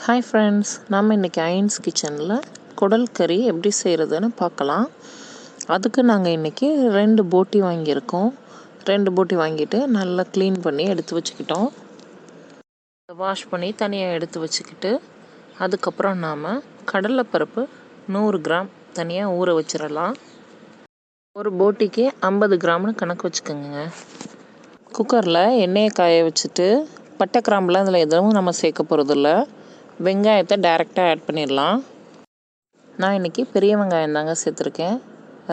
Hi friends, நம்ம இன்றைக்கி ions கிச்சனில் குடல் கறி எப்படி செய்கிறதுன்னு பார்க்கலாம். அதுக்கு நாங்கள் இன்றைக்கி 2 போட்டி வாங்கியிருக்கோம். 2 போட்டி வாங்கிட்டு நல்லா க்ளீன் பண்ணி எடுத்து வச்சுக்கிட்டோம். வாஷ் பண்ணி தனியாக எடுத்து வச்சுக்கிட்டு அதுக்கப்புறம் நாம் கடலைப்பருப்பு 100 கிராம் தனியாக ஊற வச்சிடலாம். ஒரு போட்டிக்கு 50 கிராம்னு கணக்கு வச்சுக்கோங்க. குக்கரில் எண்ணெயை காய வச்சுட்டு பட்டை கிராம்புலாம் இதில் எதுவும் நம்ம சேர்க்க போகிறதில்ல. வெங்காயத்தை டைரெக்டாக ஆட் பண்ணிடலாம். நான் இன்றைக்கி பெரிய வெங்காயம் தாங்க சேர்த்துருக்கேன்.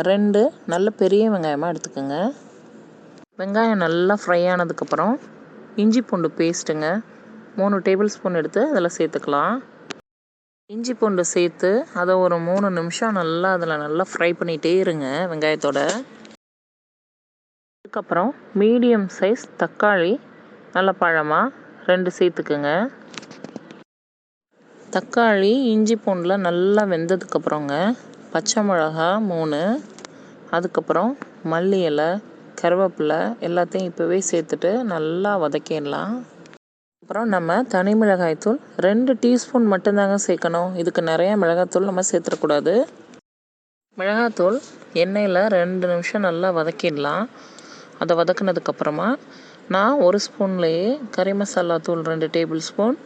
2 நல்ல பெரிய வெங்காயமாக எடுத்துக்கோங்க. வெங்காயம் நல்லா ஃப்ரை ஆனதுக்கப்புறம் இஞ்சி பூண்டு பேஸ்ட்டுங்க 3 டேபிள் ஸ்பூன் எடுத்து அதில் சேர்த்துக்கலாம். இஞ்சி பூண்டு சேர்த்து அதை ஒரு 3 நிமிஷம் நல்லா ஃப்ரை பண்ணிகிட்டே இருங்க வெங்காயத்தோட. அதுக்கப்புறம் மீடியம் சைஸ் தக்காளி நல்ல பழமாக 2 சேர்த்துக்குங்க. தக்காளி இஞ்சி பூண்டில் நல்லா வெந்ததுக்கப்புறங்க பச்சை மிளகா 3, அதுக்கப்புறம் மல்லி இலை, கருவேப்பிலை எல்லாத்தையும் இப்போவே சேர்த்துட்டு நல்லா வதக்கிடலாம். அப்புறம் நம்ம தனி மிளகாய்த்தூள் 2 டீஸ்பூன் மட்டும்தாங்க சேர்க்கணும். இதுக்கு நிறையா மிளகாத்தூள் நம்ம சேர்த்துடக்கூடாது. மிளகாத்தூள் எண்ணெயில் 2 நிமிஷம் நல்லா வதக்கிடலாம். அதை வதக்குனதுக்கப்புறமா நான் 1 ஸ்பூன்லேயே கறி மசாலா தூள் 2 டேபிள் ஸ்பூன்,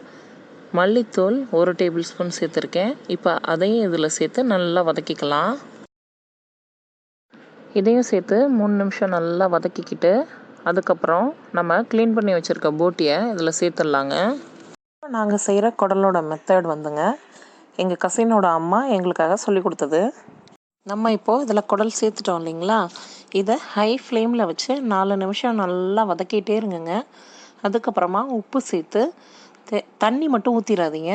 மல்லித்தூள் 1 டேபிள் ஸ்பூன் சேர்த்துருக்கேன். இப்போ அதையும் இதில் சேர்த்து நல்லா வதக்கிக்கலாம். இதையும் சேர்த்து 3 நிமிஷம் நல்லா வதக்கிக்கிட்டு அதுக்கப்புறம் நம்ம க்ளீன் பண்ணி வச்சுருக்க போட்டியை இதில் சேர்த்துடலாங்க. நாங்கள் செய்கிற குடலோட மெத்தட் வந்துங்க எங்கள் கசினோட அம்மா எங்களுக்காக சொல்லி கொடுத்தது. நம்ம இப்போது இதில் குடல் சேர்த்துட்டோம் இல்லைங்களா, இதை ஹை ஃப்ளேமில் வச்சு 4 நிமிஷம் நல்லா வதக்கிட்டே இருங்கங்க. அதுக்கப்புறமா உப்பு சேர்த்து தண்ணி மட்டும் ஊற்றிடாதீங்க.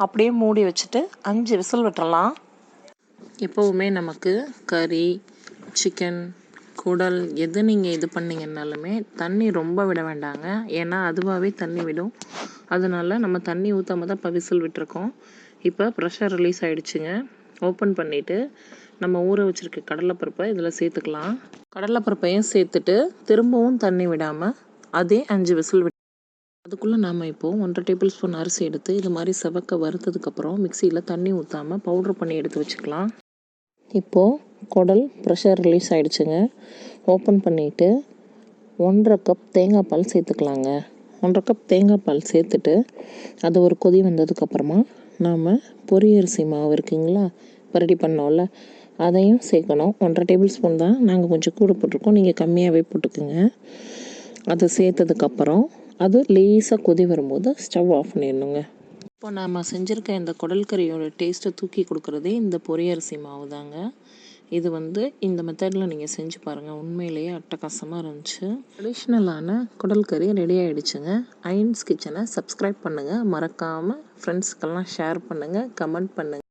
அப்படியே மூடி வச்சுட்டு 5 விசில் விட்டுறலாம். எப்போவுமே நமக்கு கறி, சிக்கன், குடல் எது நீங்கள் இது பண்ணிங்கன்னாலுமே தண்ணி ரொம்ப விட வேண்டாங்க. ஏன்னா அதுவாகவே தண்ணி விடும். அதனால நம்ம தண்ணி ஊற்றாம தான் இப்போ விசில் விட்டுருக்கோம். இப்போ ப்ரெஷர் ரிலீஸ் ஆகிடுச்சுங்க. ஓப்பன் பண்ணிவிட்டு நம்ம ஊற வச்சுருக்க கடலைப்பருப்பை இதில் சேர்த்துக்கலாம். கடலைப்பருப்பையும் சேர்த்துட்டு திரும்பவும் தண்ணி விடாமல் அதே 5 விசில் விட்டு அதுக்குள்ளே நாம் இப்போது 1.5 டேபிள் ஸ்பூன் அரிசி எடுத்து இது மாதிரி செவக்க வறுத்ததுக்கப்புறம் மிக்சியில் தண்ணி ஊற்றாமல் பவுட்ரு பண்ணி எடுத்து வச்சுக்கலாம். இப்போது குடல் ப்ரெஷர் ரிலீஸ் ஆகிடுச்சுங்க. ஓப்பன் பண்ணிவிட்டு 1.5 கப் தேங்காய் பால் சேர்த்துக்கலாங்க. 1.5 கப் தேங்காய் பால் சேர்த்துட்டு அது ஒரு கொதி வந்ததுக்கப்புறமா நாம் பொரியரிசி மாவு இருக்குங்களா ரெடி பண்ணோம்ல அதையும் சேர்க்கணும். 1.5 டேபிள் ஸ்பூன் தான், நாங்கள் கொஞ்சம் கூட போட்டிருக்கோம், நீங்கள் கம்மியாகவே போட்டுக்குங்க. அதை சேர்த்ததுக்கப்புறம் அது லேசாக கொதி வரும்போது ஸ்டவ் ஆஃப் பண்ணிடணுங்க. இப்போ நாம் செஞ்சுருக்க இந்த குடல் கறியோட டேஸ்ட்டை தூக்கி கொடுக்குறதே இந்த பொரியரிசி மாவு தாங்க. இது இந்த மெத்தடில் நீங்கள் செஞ்சு பாருங்கள், உண்மையிலேயே அட்டகாசமாக இருந்துச்சு. ட்ரெடிஷ்னலான குடல் கறி ரெடி ஆகிடுச்சுங்க. அயன்ஸ் கிச்சனை சப்ஸ்கிரைப் பண்ணுங்கள், மறக்காமல் ஃப்ரெண்ட்ஸுக்கெல்லாம் ஷேர் பண்ணுங்கள், கமெண்ட் பண்ணுங்கள்.